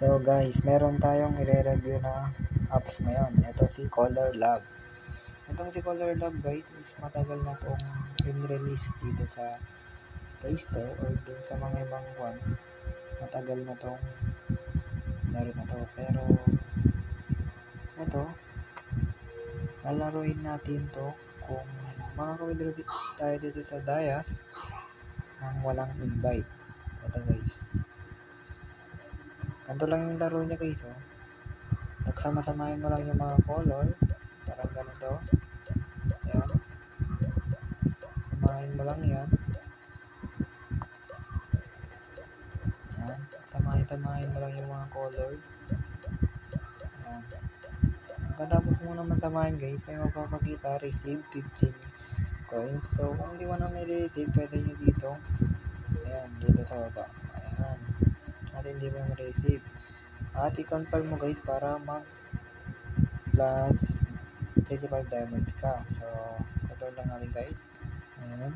So guys, meron tayong i-review na apps ngayon. Ito si Color Lab. Itong si Color Lab guys is matagal na itong in-release dito sa Play Store or din sa mga ibang one. Matagal na itong laro na to. Pero ito, lalaruin natin to kung makaka-withdraw tayo dito sa Dayas nang walang invite. Ito guys. Ganito lang yung laro niya guys. Oh. Pagsama-samahin mo lang yung mga color. Parang ganito. Ayan. Samahin mo lang yan. Ayan. Samahin mo lang yung mga color. Ayan. Pagkatapos mo naman samahin guys, may magpapakita receive 15 coins. So kung di mo na may receive, pwede nyo dito. Ayan. Dito sa baba. Ayan. At hindi mo ma-receive. At i-confirm mo guys para mag plus 35 diamonds ka. So confirm lang natin guys. Ayan.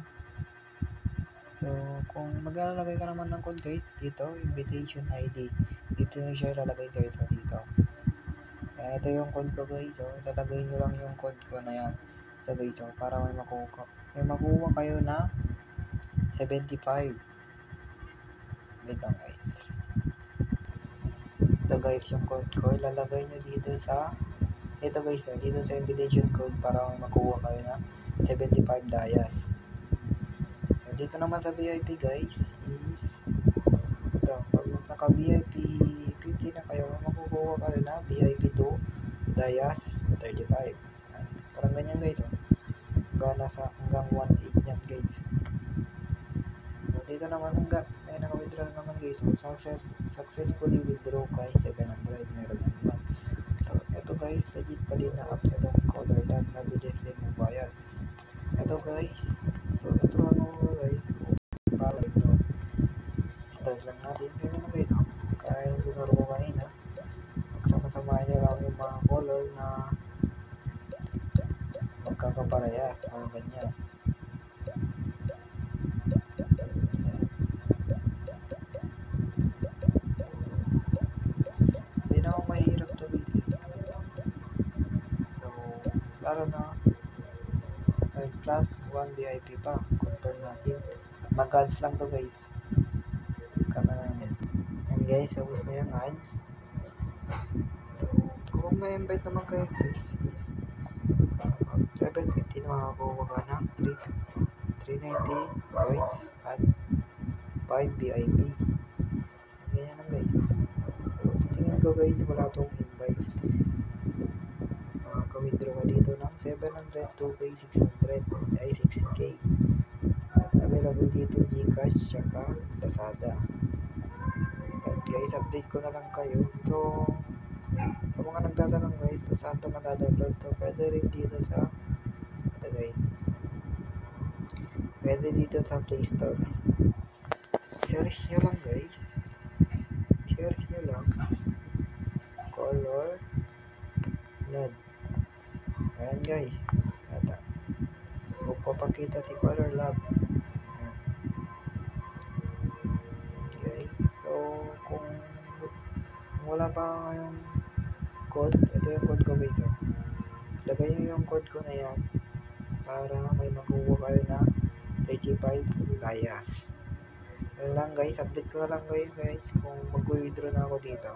So, kung maglalagay ka naman ng code guys, dito, invitation ID. Dito nyo siya ilalagay guys, dito. Ayan, ito yung code ko guys, ilalagay nyo lang yung code ko na yan. Ito guys, para may makuha kayo na 75. Wait lang guys. Ito guys, yung code ko, ilalagay nyo dito sa, ito guys, dito sa invitation code para may makuha kayo na 75 dayas. So, dito naman sa VIP guys, is ito, pag naka VIP 50 na kayo, makukuha kayo na VIP 2 Dayas 35. Parang ganyan guys. Hanggang 1.8 yan guys. So dito naman may naka-withdraw naman guys. So successfully withdraw guys 700 meron naman. So ito guys, legit pa din na apps itong Color Lab na bilis din magbayad. Ito guys. So tuturuan ko guys kung paano ito. Start lang natin. Ganyan mo guys. Kaya yung tinuro ko kanina. Magsama-samahin nyo lang yung mga color na magkakaparehas. O ganyan. Hindi na ako mahirap to guys. So, lalo na may plus 1 VIP pa. Confirm natin. At mag-ads lang to guys. Kamera natin. And guys, tapos na yung ads. So, kung may invite naman kayo guys is level 15 makakuha ka ng 390 coins at 5 VIP. Ganyan lang guys. So, sa tingin ko guys, wala tong invite. Makaka-withdraw ka dito ng 700, 2K, 600, ay 6K. At available dito Gcash, tsaka Lazada. At guys, update ko na lang kayo. So, sa mga nagtatanong guys, saan ito matadownload to? Pwede rin dito sa, ito guys. Pwede dito sa Play Store. Search nyo lang guys. Search nyo lang. Color Lab. Ayan guys. Ito. Magpapakita si Color Lab. Ayan. Guys. So, kung wala pa kayong code, ito yung code ko guys. Lagay nyo yung code ko na yan para may makuha kayo na 35 dayas. Yan lang guys. Update ko na lang kayo guys kung mag-withdraw na ako dito.